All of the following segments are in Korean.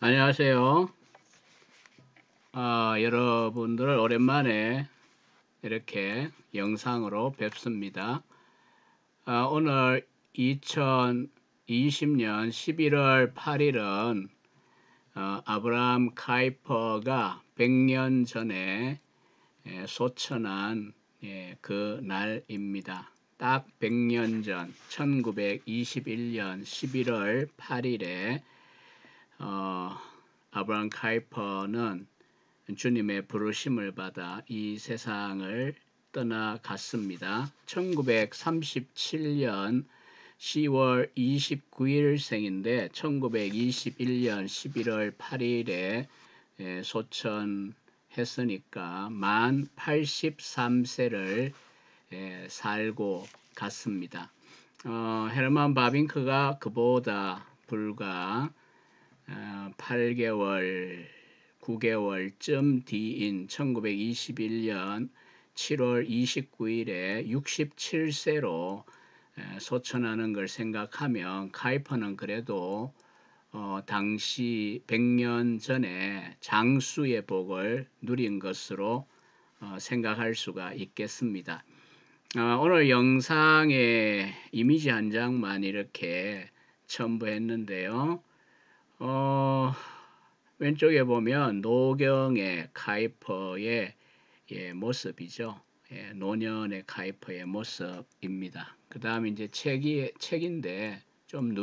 안녕하세요. 여러분들을 오랜만에 이렇게 영상으로 뵙습니다. 오늘 2020년 11월 8일은 아브라함 카이퍼가 100년 전에 소천한 그 날입니다. 딱 100년 전 1921년 11월 8일에 아브라함 카이퍼는 주님의 부르심을 받아 이 세상을 떠나갔습니다. 1937년 10월 29일 생인데 1921년 11월 8일에 소천했으니까 만 83세를 살고 갔습니다. 헤르만 바빙크가 그보다 불과 8개월, 9개월쯤 뒤인 1921년 7월 29일에 67세로 소천하는 걸 생각하면 카이퍼는 그래도 당시 100년 전에 장수의 복을 누린 것으로 생각할 수가 있겠습니다. 오늘 영상에 이미지 한 장만 이렇게 첨부했는데요. 왼쪽에 보면 노경의 카이퍼의 모습이죠. 노년의 카이퍼의 모습입니다. 그 다음에 이제 책인데 좀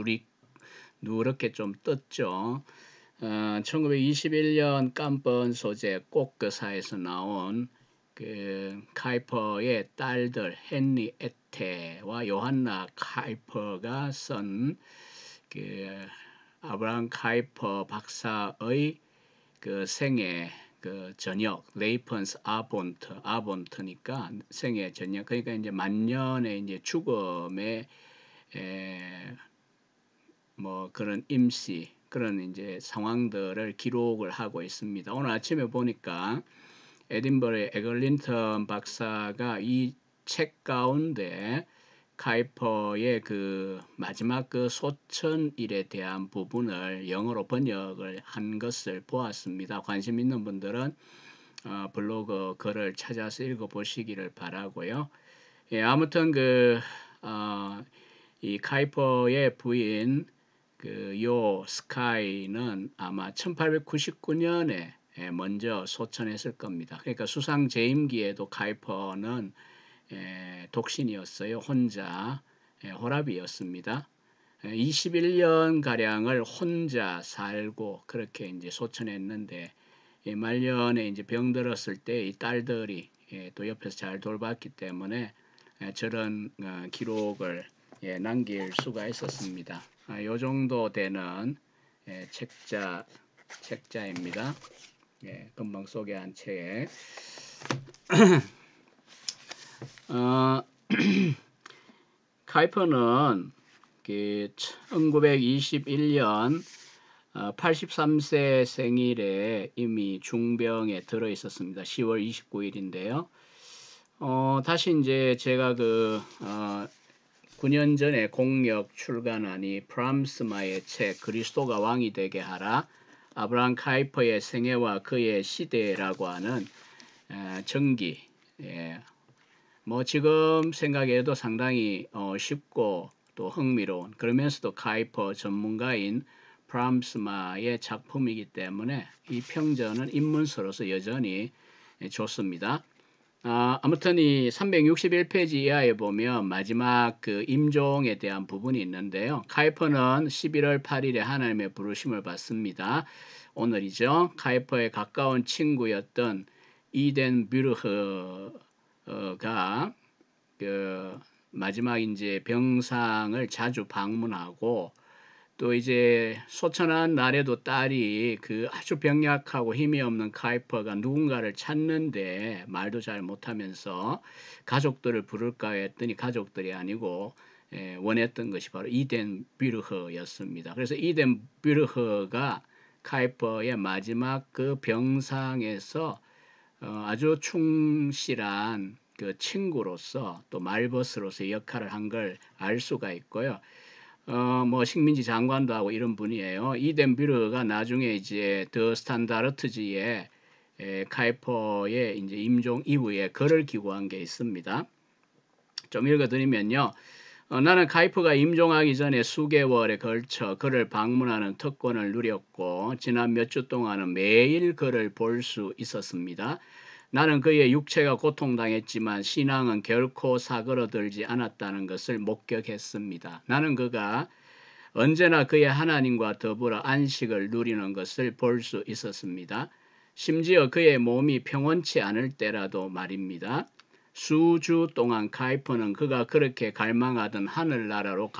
누렇게 좀 떴죠. 1921년 깜번 소재 꽃그사에서 나온 그 카이퍼의 딸들 헨리 에테와 요한나 카이퍼가 쓴 그 아브라함 카이퍼 박사의 그 생애 그 저녁 레이펀스 아본트니까 생애 저녁, 그러니까 이제 만년의 이제 죽음의 뭐 그런 임시 그런 이제 상황들을 기록을 하고 있습니다. 오늘 아침에 보니까 에딘버러의 에글린턴 박사가 이 책 가운데 카이퍼의 그 마지막 그 소천일에 대한 부분을 영어로 번역을 한 것을 보았습니다. 관심 있는 분들은 블로그 글을 찾아서 읽어보시기를 바라고요. 아무튼 이 카이퍼의 부인 요 스카이는 아마 1899년에 먼저 소천했을 겁니다. 그러니까 수상 재임기에도 카이퍼는 독신이었어요. 혼자 호랍이었습니다. 21년 가량을 혼자 살고 그렇게 이제 소천했는데 말년에 이제 병들었을 때 이 딸들이 또 옆에서 잘 돌봤기 때문에 저런 기록을 남길 수가 있었습니다. 요 정도 되는 책자입니다. 금방 소개한 책. 카이퍼는 1921년 83세 생일에 이미 중병에 들어 있었습니다. 10월 29일인데요. 다시 이제 제가 9년 전에 공역 출간한 이 프람스마의 책 그리스도가 왕이 되게 하라, 아브라함 카이퍼의 생애와 그의 시대라고 하는 전기, 뭐 지금 생각해도 상당히 쉽고 또 흥미로운, 그러면서도 카이퍼 전문가인 프람스마의 작품이기 때문에 이 평전은 입문서로서 여전히 좋습니다. 아무튼 이 361페이지 이하에 보면 마지막 그 임종에 대한 부분이 있는데요. 카이퍼는 11월 8일에 하나님의 부르심을 받습니다. 오늘이죠. 카이퍼의 가까운 친구였던 이덴 뷰르흐가 마지막 이제 병상을 자주 방문하고, 또 이제 소천한 날에도 딸이 아주 병약하고 힘이 없는 카이퍼가 누군가를 찾는데 말도 잘 못하면서 가족들을 부를까 했더니 가족들이 아니고 원했던 것이 바로 이덴 뷰르흐였습니다. 그래서 이덴 뷰르흐가 카이퍼의 마지막 그 병상에서 아주 충실한 그 친구로서 또 말버스로서 역할을 한 걸 알 수가 있고요. 뭐 식민지 장관도 하고 이런 분이에요. 이덴 뷰르가 나중에 이제 더 스탄다르트지에 카이퍼의 이제 임종 이후에 글을 기고한 게 있습니다. 좀 읽어드리면요. 나는 카이퍼가 임종하기 전에 수개월에 걸쳐 그를 방문하는 특권을 누렸고 지난 몇 주 동안은 매일 그를 볼 수 있었습니다. 나는 그의 육체가 고통당했지만 신앙은 결코 사그러들지 않았다는 것을 목격했습니다. 나는 그가 언제나 그의 하나님과 더불어 안식을 누리는 것을 볼 수 있었습니다. 심지어 그의 몸이 평온치 않을 때라도 말입니다. 수주 동안 카이퍼는 그가 그렇게 갈망하던 하늘나라로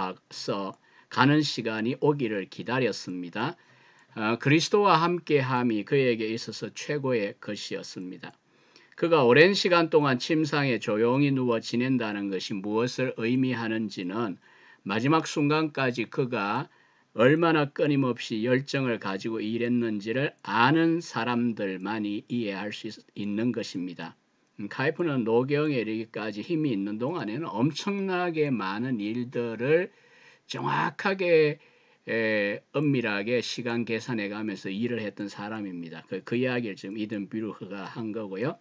가는 시간이 오기를 기다렸습니다. 그리스도와 함께함이 그에게 있어서 최고의 것이었습니다. 그가 오랜 시간 동안 침상에 조용히 누워 지낸다는 것이 무엇을 의미하는지는 마지막 순간까지 그가 얼마나 끊임없이 열정을 가지고 일했는지를 아는 사람들만이 이해할 수 있는 것입니다. 카이프는 노경에 이르기까지 힘이 있는 동안에는 엄청나게 많은 일들을 정확하게 엄밀하게 시간 계산해 가면서 일을 했던 사람입니다. 그 이야기를 지금 이든 뷰르가 한 거고요.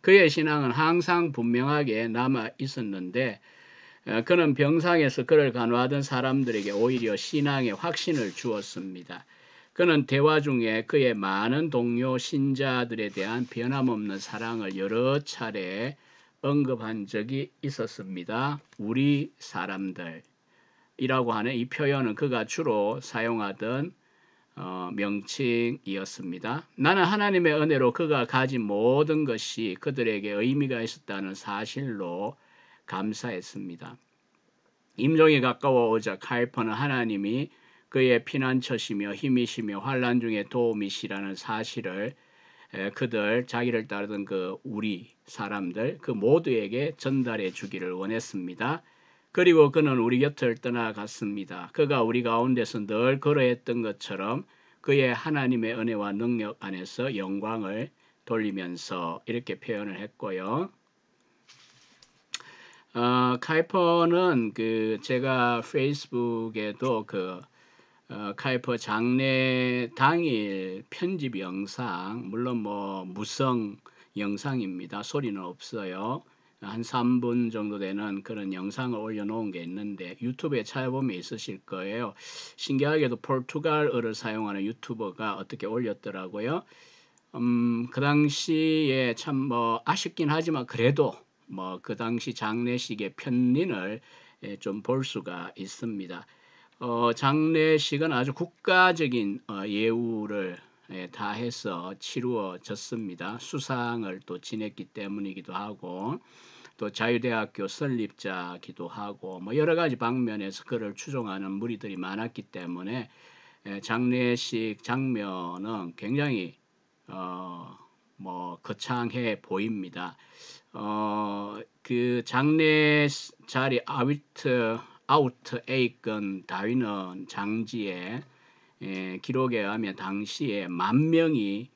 그의 신앙은 항상 분명하게 남아 있었는데 그는 병상에서 그를 간호하던 사람들에게 오히려 신앙의 확신을 주었습니다. 그는 대화 중에 그의 많은 동료 신자들에 대한 변함없는 사랑을 여러 차례 언급한 적이 있었습니다. 우리 사람들이라고 하는 이 표현은 그가 주로 사용하던 명칭이었습니다. 나는 하나님의 은혜로 그가 가진 모든 것이 그들에게 의미가 있었다는 사실로 감사했습니다. 임종이 가까워오자 카이퍼는 하나님이 그의 피난처시며 힘이시며 환난 중에 도움이시라는 사실을 그들 자기를 따르던 그 우리 사람들 그 모두에게 전달해 주기를 원했습니다. 그리고 그는 우리 곁을 떠나갔습니다. 그가 우리 가운데서 늘 그러했던 것처럼 그의 하나님의 은혜와 능력 안에서 영광을 돌리면서 이렇게 표현을 했고요. 카이퍼는 제가 페이스북에도 카이퍼 장례 당일 편집 영상, 물론 뭐 무성 영상입니다. 소리는 없어요. 한 3분 정도 되는 그런 영상을 올려놓은 게 있는데 유튜브에 찾아보면 있으실 거예요. 신기하게도 포르투갈어를 사용하는 유튜버가 어떻게 올렸더라고요. 그 당시에 참 뭐 아쉽긴 하지만 그래도 뭐 그 당시 장례식의 편린을 좀 볼 수가 있습니다. 장례식은 아주 국가적인 예우를 다해서 치루어졌습니다. 수상을 또 지냈기 때문이기도 하고 또 자유대학교 설립자기도 하고 뭐 여러 가지 방면에서 그를 추종하는 무리들이 많았기 때문에 장례식 장면은 굉장히 뭐 거창해 보입니다. 그 장례 자리 아우트 에이건 다위는 장지에 기록에 의하면 당시에 10,000명이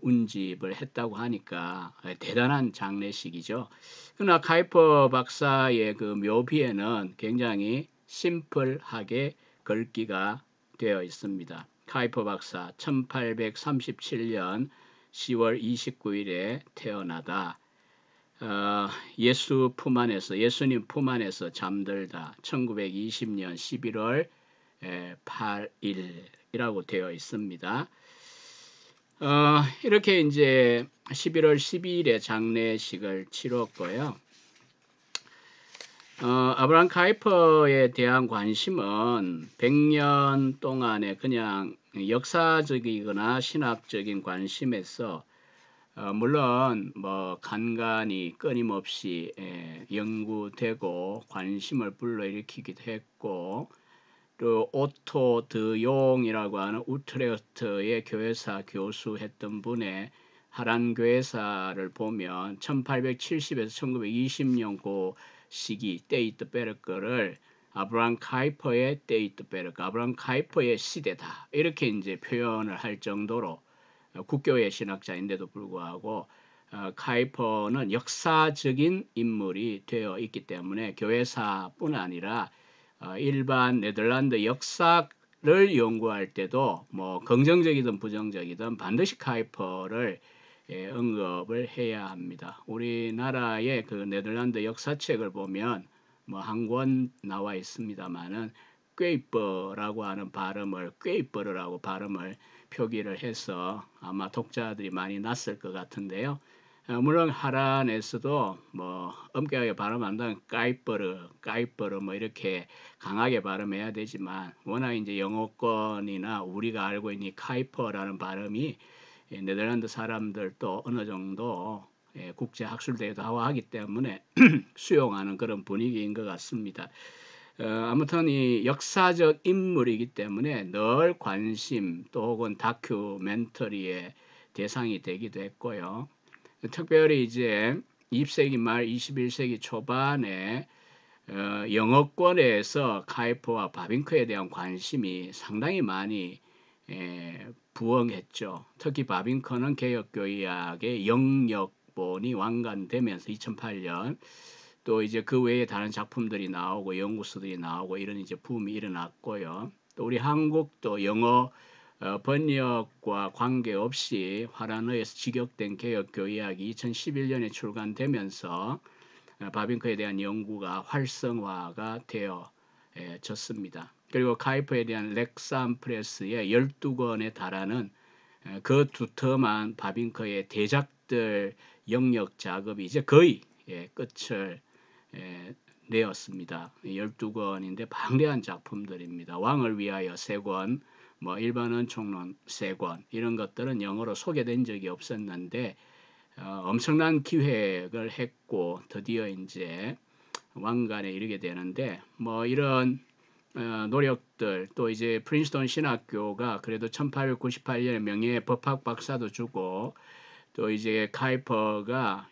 운집을 했다고 하니까 대단한 장례식이죠. 그러나 카이퍼 박사의 그 묘비에는 굉장히 심플하게 글귀가 되어 있습니다. 카이퍼 박사 1837년 10월 29일에 태어나다. 예수님 품 안에서 잠들다 1920년 11월 8일이라고 되어 있습니다. 이렇게 이제 11월 12일에 장례식을 치렀고요. 아브라함 카이퍼에 대한 관심은 100년 동안의 그냥 역사적이거나 신학적인 관심에서 물론 뭐 간간히 끊임없이 연구되고 관심을 불러일으키기도 했고 또 오토 드 용이라고 하는 우트레흐트의 교회사 교수했던 분의 하란 교회사를 보면 1870에서 1920년 그 시기 데이트 베르크를 아브라함 카이퍼의 데이트 베르크, 아브라함 카이퍼의 시대다 이렇게 이제 표현을 할 정도로 국교의 신학자인데도 불구하고 카이퍼는 역사적인 인물이 되어 있기 때문에 교회사뿐 아니라 일반 네덜란드 역사를 연구할 때도 뭐 긍정적이든 부정적이든 반드시 카이퍼를 언급을 해야 합니다. 우리나라의 그 네덜란드 역사책을 보면 뭐 한 권 나와 있습니다만은 꾀이퍼라고 하는 발음을 꾀이퍼르라고 발음을 표기를 해서 아마 독자들이 많이 났을 것 같은데요. 물론 하란에서도 뭐 엄격하게 발음한다면 까이퍼르 뭐 이렇게 강하게 발음해야 되지만 워낙 이제 영어권이나 우리가 알고 있는 카이퍼라는 발음이 네덜란드 사람들도 어느 정도 국제 학술대회도 하기 때문에 수용하는 그런 분위기인 것 같습니다. 아무튼 이 역사적 인물이기 때문에 늘 관심 또 혹은 다큐멘터리의 대상이 되기도 했고요. 특별히 이제 20세기 말 21세기 초반에 영어권에서 카이퍼와 바빙크에 대한 관심이 상당히 많이 부응했죠. 특히 바빙크는 개혁교의학의 영역본이 완간되면서 2008년 또 이제 그 외에 다른 작품들이 나오고 연구서들이 나오고 이런 이제 붐이 일어났고요. 또 우리 한국도 영어 번역과 관계없이 화란어에서 직역된 개혁교의학이 2011년에 출간되면서 바빙크에 대한 연구가 활성화가 되어졌습니다. 그리고 카이퍼에 대한 렉삼 프레스의 12권에 달하는 그 두툼한 바빙크의 대작들 영역 작업이 이제 거의 끝을 내었습니다. 12권인데 방대한 작품들입니다. 왕을 위하여 3권, 뭐 일반 은총론 3권 이런 것들은 영어로 소개된 적이 없었는데 엄청난 기획을 했고 드디어 이제 완간에 이르게 되는데 뭐 이런 노력들 또 이제 프린스턴 신학교가 그래도 1898년에 명예의 법학 박사도 주고 또 이제 카이퍼가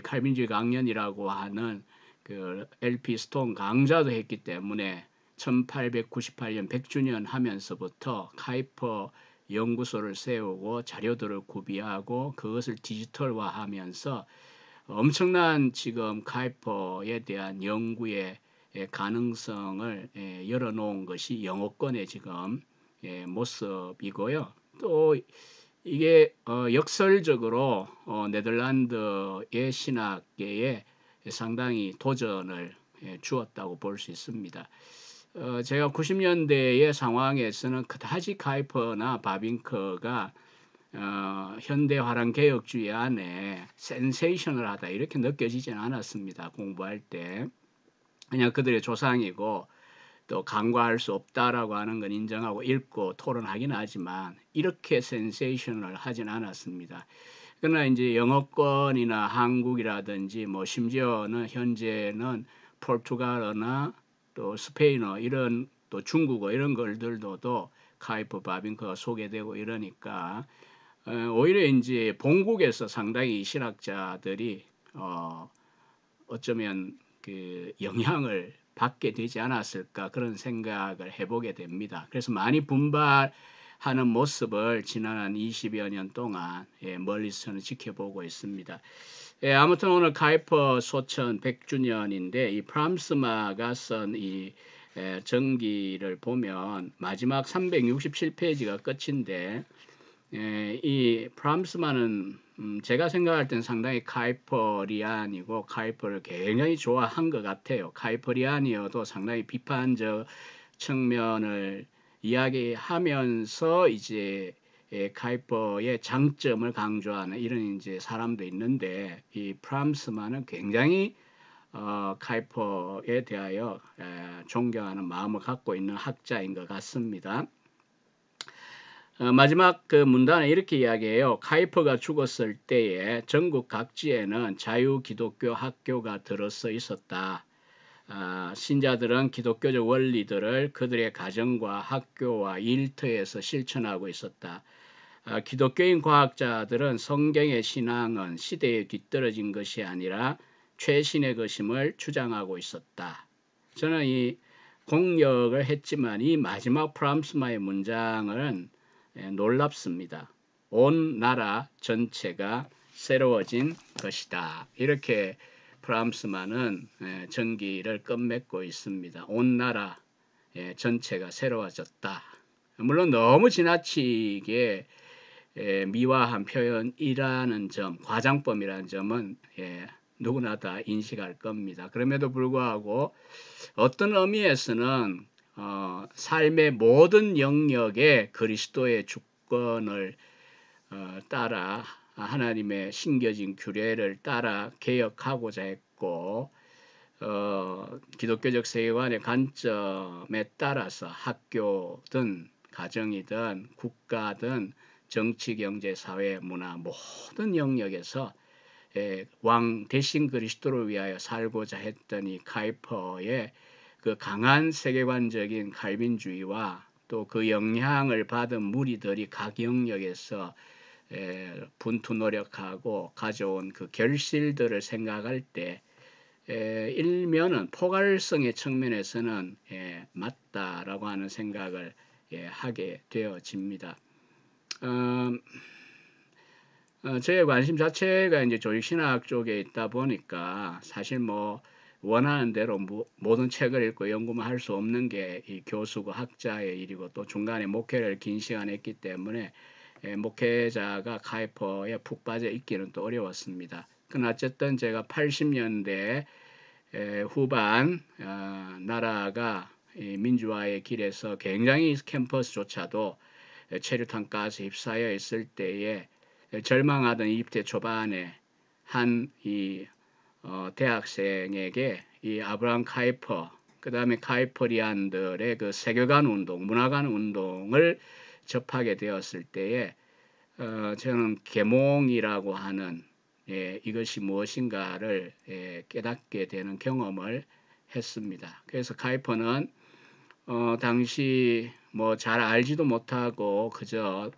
칼빈주의 강연이라고 하는 그 LP 스톤 강좌도 했기 때문에 1898년 100주년 하면서부터 카이퍼 연구소를 세우고 자료들을 구비하고 그것을 디지털화하면서 엄청난 지금 카이퍼에 대한 연구의 가능성을 열어놓은 것이 영어권의 지금 모습이고요. 또 이게 역설적으로 네덜란드의 신학계에 상당히 도전을 주었다고 볼 수 있습니다. 제가 90년대의 상황에서는 그다지 카이퍼나 바빙크가 현대 화랑 개혁주의 안에 센세이셔널하다 이렇게 느껴지지는 않았습니다. 공부할 때 그냥 그들의 조상이고 또 간과할 수 없다라고 하는 건 인정하고 읽고 토론하긴 하지만 이렇게 센세이셔널 하진 않았습니다. 그러나 이제 영어권이나 한국이라든지 뭐 심지어는 현재는 포르투갈어나 또 스페인어 이런 또 중국어 이런 걸들도 카이퍼 바빙크가 소개되고 이러니까 오히려 이제 본국에서 상당히 신학자들이 어쩌면 그 영향을 받게 되지 않았을까 그런 생각을 해보게 됩니다. 그래서 많이 분발하는 모습을 지난 한 20여 년 동안 멀리서는 지켜보고 있습니다. 아무튼 오늘 카이퍼 소천 100주년인데 이 프람스마가 쓴 이 전기를 보면 마지막 367페이지가 끝인데 이 프람스만은 제가 생각할 땐 상당히 카이퍼리안이고 카이퍼를 굉장히 좋아한 것 같아요. 카이퍼리안이어도 상당히 비판적 측면을 이야기하면서 이제 카이퍼의 장점을 강조하는 이런 이제 사람도 있는데 이 프람스만은 굉장히 카이퍼에 대하여 존경하는 마음을 갖고 있는 학자인 것 같습니다. 마지막 그 문단에 이렇게 이야기해요. 카이퍼가 죽었을 때에 전국 각지에는 자유기독교 학교가 들어서 있었다. 신자들은 기독교적 원리들을 그들의 가정과 학교와 일터에서 실천하고 있었다. 기독교인 과학자들은 성경의 신앙은 시대에 뒤떨어진 것이 아니라 최신의 것임을 주장하고 있었다. 저는 이 공역을 했지만 이 마지막 프람스마의 문장은 놀랍습니다. 온 나라 전체가 새로워진 것이다. 이렇게 프람스만은 전기를 끝맺고 있습니다. 온 나라 전체가 새로워졌다. 물론 너무 지나치게 미화한 표현이라는 점, 과장법이라는 점은 누구나 다 인식할 겁니다. 그럼에도 불구하고 어떤 의미에서는 삶의 모든 영역에 그리스도의 주권을 따라 하나님의 신겨진 규례를 따라 개혁하고자 했고 기독교적 세계관의 관점에 따라서 학교든 가정이든 국가든 정치, 경제, 사회, 문화 모든 영역에서 왕 대신 그리스도를 위하여 살고자 했던 이 카이퍼의 그 강한 세계관적인 칼빈주의와 또 그 영향을 받은 무리들이 각 영역에서 분투 노력하고 가져온 그 결실들을 생각할 때 일면은 포괄성의 측면에서는 맞다라고 하는 생각을 하게 되어집니다. 저의 관심 자체가 이제 조직신학 쪽에 있다 보니까 사실 뭐 원하는 대로 모든 책을 읽고 연구만 할 수 없는 게 이 교수고 학자의 일이고 또 중간에 목회를 긴 시간 했기 때문에 목회자가 카이퍼에 푹 빠져 있기는 또 어려웠습니다. 그러나 어쨌든 제가 80년대 후반 나라가 민주화의 길에서 굉장히 캠퍼스조차도 체류탄 가스 휩싸여 있을 때에 절망하던 20대 초반에 한 이 대학생에게 이 아브라함 카이퍼 그 다음에 카이퍼리안들의 그 세계관 운동, 문화관 운동을 접하게 되었을 때에 저는 계몽이라고 하는 이것이 무엇인가를 깨닫게 되는 경험을 했습니다. 그래서 카이퍼는 당시 뭐 잘 알지도 못하고 그저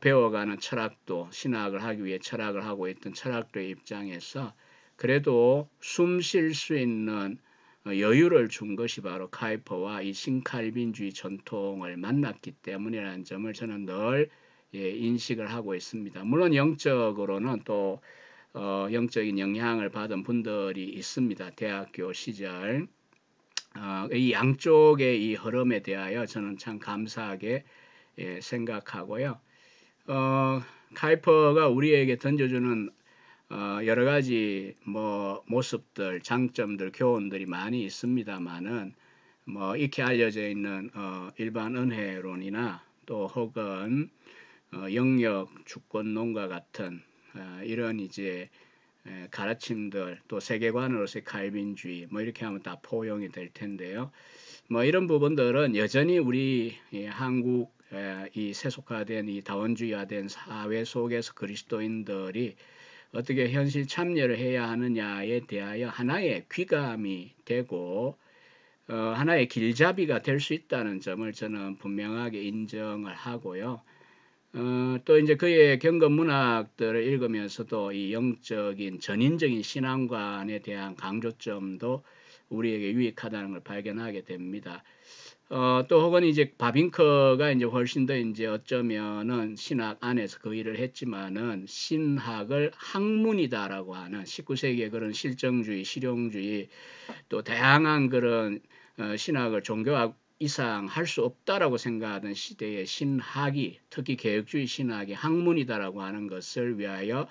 배워가는 철학도 신학을 하기 위해 철학을 하고 있던 철학도의 입장에서 그래도 숨 쉴 수 있는 여유를 준 것이 바로 카이퍼와 이 신칼빈주의 전통을 만났기 때문이라는 점을 저는 늘 인식을 하고 있습니다. 물론 영적으로는 또 영적인 영향을 받은 분들이 있습니다. 대학교 시절 이 양쪽의 이 흐름에 대하여 저는 참 감사하게 생각하고요. 카이퍼가 우리에게 던져주는 여러 가지 뭐 모습들, 장점들, 교훈들이 많이 있습니다만은 뭐 익히 알려져 있는 일반 은혜론이나 또 혹은 영역 주권론과 같은 이런 이제 가르침들 또 세계관으로서의 칼빈주의 뭐 이렇게 하면 다 포용이 될 텐데요. 뭐 이런 부분들은 여전히 우리 한국 이 세속화된 이 다원주의화된 사회 속에서 그리스도인들이 어떻게 현실 참여를 해야 하느냐에 대하여 하나의 귀감이 되고 하나의 길잡이가 될 수 있다는 점을 저는 분명하게 인정을 하고요. 또 이제 그의 경건 문학들을 읽으면서도 이 영적인 전인적인 신앙관에 대한 강조점도 우리에게 유익하다는 걸 발견하게 됩니다. 또 혹은 이제 바빙커가 이제 훨씬 더 이제 어쩌면은 신학 안에서 그 일을 했지만은 신학을 학문이다라고 하는 19세기의 그런 실정주의, 실용주의 또 다양한 그런 신학을 종교학 이상 할 수 없다라고 생각하던 시대의 신학이 특히 개혁주의 신학이 학문이다라고 하는 것을 위하여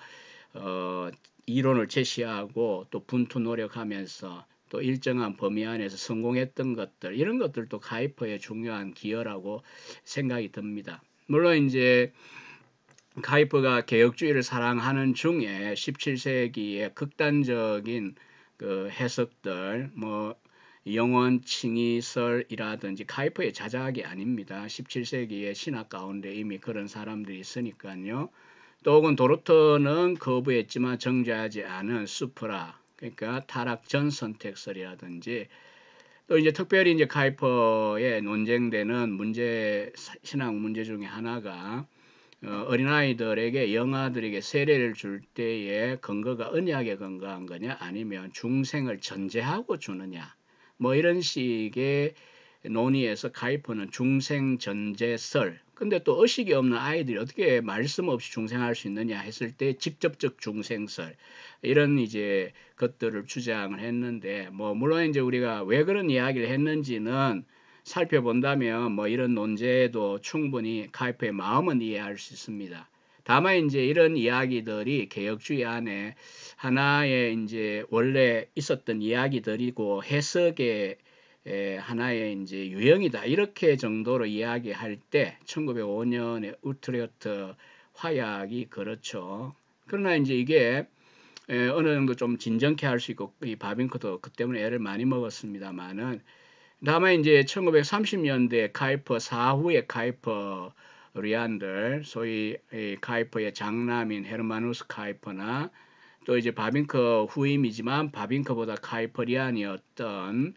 이론을 제시하고 또 분투 노력하면서 또 일정한 범위 안에서 성공했던 것들 이런 것들도 카이퍼의 중요한 기여라고 생각이 듭니다. 물론 이제 카이퍼가 개혁주의를 사랑하는 중에 17세기의 극단적인 그 해석들 뭐 영원 칭의설이라든지 카이퍼의 자작이 아닙니다. 17세기의 신학 가운데 이미 그런 사람들이 있으니까요. 또 혹은 도르토는 거부했지만 정죄하지 않은 수프라 그러니까 타락 전 선택설이라든지 또 이제 특별히 이제 카이퍼의 논쟁되는 신학 문제 중에 하나가 어린아이들에게 영아들에게 세례를 줄 때의 근거가 언약에 근거한 거냐 아니면 중생을 전제하고 주느냐 뭐 이런 식의 논의에서 카이퍼는 중생 전제설 근데 또 의식이 없는 아이들이 어떻게 말씀 없이 중생할 수 있느냐 했을 때 직접적 중생설 이런 이제 것들을 주장을 했는데 뭐 물론 이제 우리가 왜 그런 이야기를 했는지는 살펴본다면 뭐 이런 논제도 충분히 카이퍼의 마음은 이해할 수 있습니다. 다만 이제 이런 이야기들이 개혁주의 안에 하나의 이제 원래 있었던 이야기들이고 해석의 하나의 이제 유형이다 이렇게 정도로 이야기할 때 1905년에 우트레흐트 화약이 그렇죠. 그러나 이제 이게 어느 정도 좀 진정케 할 수 있고 이 바빙크도 그 때문에 애를 많이 먹었습니다만은 다만 이제 1930년대 카이퍼 사후의 카이퍼 리안들 소위 카이퍼의 장남인 헤르마누스 카이퍼나 또 이제 바빙크 후임이지만 바빙크보다 카이퍼리안이었던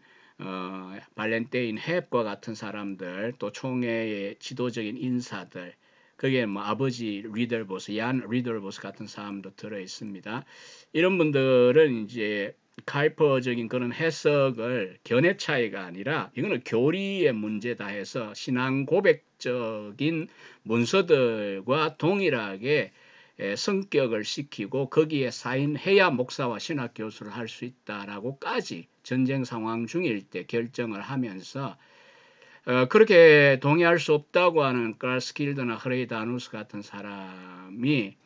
발렌테인 헵과 같은 사람들 또 총회의 지도적인 인사들 거기에 뭐 아버지 리덜보스, 얀 리덜보스 같은 사람도 들어 있습니다. 이런 분들은 이제 카이퍼적인 그런 해석을 견해 차이가 아니라 이거는 교리의 문제다 해서 신앙 고백적인 문서들과 동일하게 성격을 시키고 거기에 사인해야 목사와 신학 교수를 할 수 있다라고까지 전쟁 상황 중일 때 결정을 하면서 그렇게 동의할 수 없다고 하는 가스킬드나 흐레이다누스 같은 사람이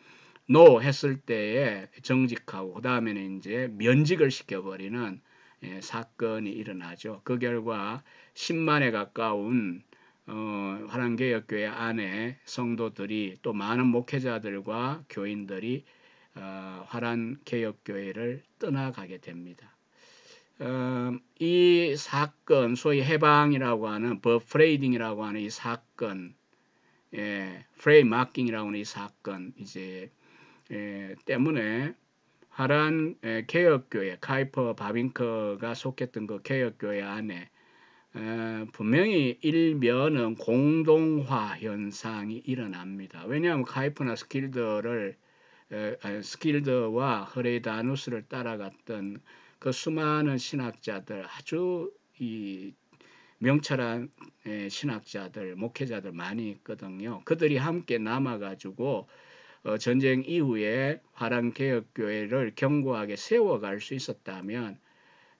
노 했을 때에 정직하고 그 다음에는 이제 면직을 시켜버리는 사건이 일어나죠. 그 결과 10만에 가까운 화랑개혁교회 안에 성도들이 또 많은 목회자들과 교인들이 화랑개혁교회를 떠나가게 됩니다. 이 사건 소위 해방이라고 하는 버프레이딩이라고 하는 이 사건 프레임 마킹이라고 하는 이 사건 이제 때문에 하란 개혁교회 카이퍼 바빙커가 속했던 그 개혁교회 안에 분명히 일면은 공동화 현상이 일어납니다. 왜냐하면 카이퍼나 스킬더와 흐레이다누스를 따라갔던 그 수많은 신학자들 아주 이 명철한 신학자들 목회자들 많이 있거든요. 그들이 함께 남아가지고 전쟁 이후에 화랑개혁교회를 견고하게 세워갈 수 있었다면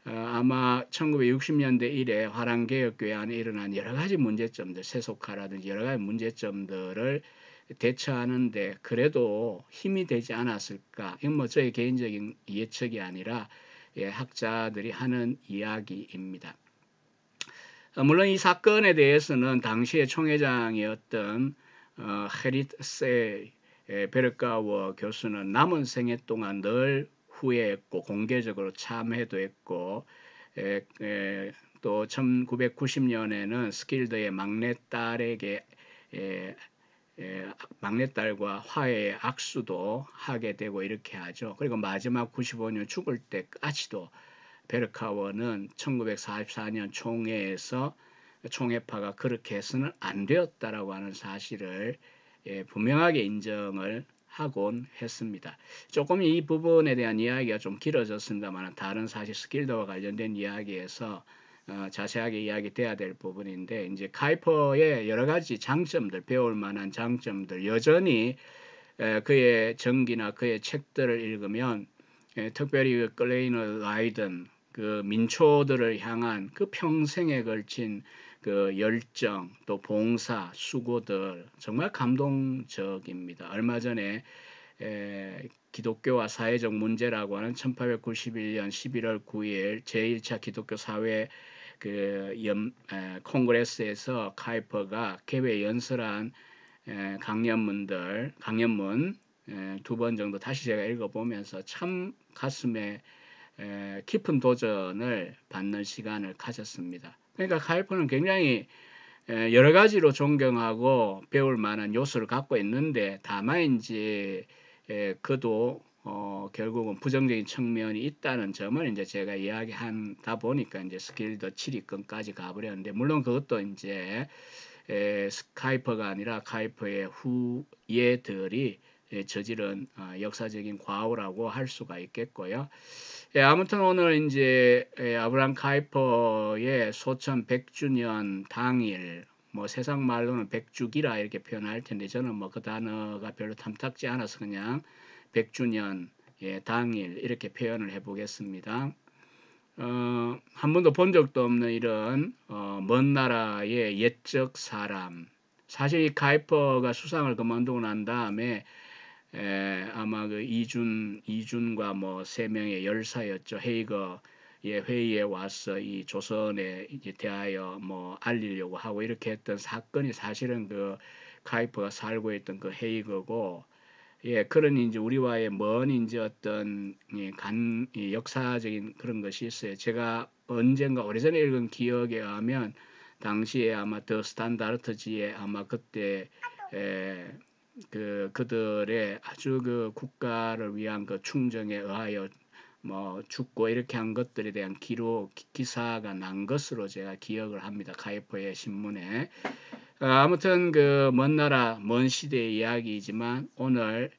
아마 1960년대 이래 화랑개혁교회 안에 일어난 여러 가지 문제점들 세속화라든지 여러 가지 문제점들을 대처하는데 그래도 힘이 되지 않았을까. 이건 뭐 저의 개인적인 예측이 아니라 학자들이 하는 이야기입니다. 물론 이 사건에 대해서는 당시의 총회장이었던 헤리세 베르카워 교수는 남은 생애 동안 늘 후회했고 공개적으로 참회도 했고 또 1990년에는 스킬더의 막내딸에게 막내딸과 화해의 악수도 하게 되고 이렇게 하죠. 그리고 마지막 95년 죽을 때까지도 베르카워는 1944년 총회에서 총회파가 그렇게 해서는 안 되었다라고 하는 사실을 분명하게 인정을 하곤 했습니다. 조금 이 부분에 대한 이야기가 좀 길어졌습니다만 다른 사실 스킬더와 관련된 이야기에서 자세하게 이야기돼야 될 부분인데 이제 카이퍼의 여러 가지 장점들 배울 만한 장점들 여전히 그의 전기나 그의 책들을 읽으면 특별히 클레이너 라이든 그 민초들을 향한 그 평생에 걸친 그 열정 또 봉사 수고들 정말 감동적입니다. 얼마 전에 기독교와 사회적 문제라고 하는 1891년 11월 9일 제1차 기독교 사회 그 콩그레스에서 카이퍼가 개회 연설한 강연문 두 번 정도 다시 제가 읽어보면서 참 가슴에 깊은 도전을 받는 시간을 가졌습니다. 그러니까 카이퍼는 굉장히 여러 가지로 존경하고 배울 만한 요소를 갖고 있는데 다만 이제 그도 결국은 부정적인 측면이 있다는 점을 이제 제가 이야기한다 보니까 이제 스킬더 7위권까지 가버렸는데 물론 그것도 이제 카이퍼가 아니라 카이퍼의 후예들이 저지른 역사적인 과오라고 할 수가 있겠고요. 아무튼 오늘 이제 아브라함 카이퍼의 소천 100주년 당일 뭐 세상 말로는 100주기라 이렇게 표현할 텐데 저는 뭐 그 단어가 별로 탐탁지 않아서 그냥 100주년 당일 이렇게 표현을 해보겠습니다. 한 번도 본 적도 없는 이런 먼 나라의 옛적 사람. 사실 이 카이퍼가 수상을 그만두고 난 다음에 아마 그 이준과 뭐 세 명의 열사였죠. 헤이거의 회의에 와서 이 조선에 이제 대하여 뭐 알리려고 하고 이렇게 했던 사건이 사실은 그 카이퍼가 살고 있던 그 헤이거고, 예, 그런 이제 우리와의 먼 이제 어떤 이 역사적인 그런 것이 있어요. 제가 언젠가 오래전에 읽은 기억에 의하면 당시에 아마 더 스탄다르트지에 아마 그때 그들의 아주 그 국가를 위한 그 충정에 의하여 뭐 죽고 이렇게 한 것들에 대한 기사가 난 것으로 제가 기억을 합니다. 카이퍼의 신문에. 아무튼 그 먼 나라 먼 시대의 이야기이지만 오늘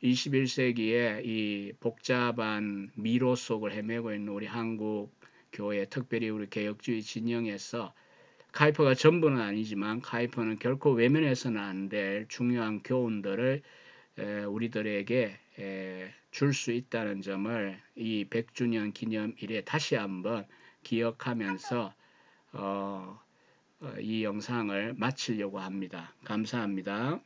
21세기에 이 복잡한 미로 속을 헤매고 있는 우리 한국 교회, 특별히 우리 개혁주의 진영에서 카이퍼가 전부는 아니지만 카이퍼는 결코 외면해서는 안 될 중요한 교훈들을 우리들에게 줄 수 있다는 점을 이 100주년 기념일에 다시 한번 기억하면서 이 영상을 마치려고 합니다. 감사합니다.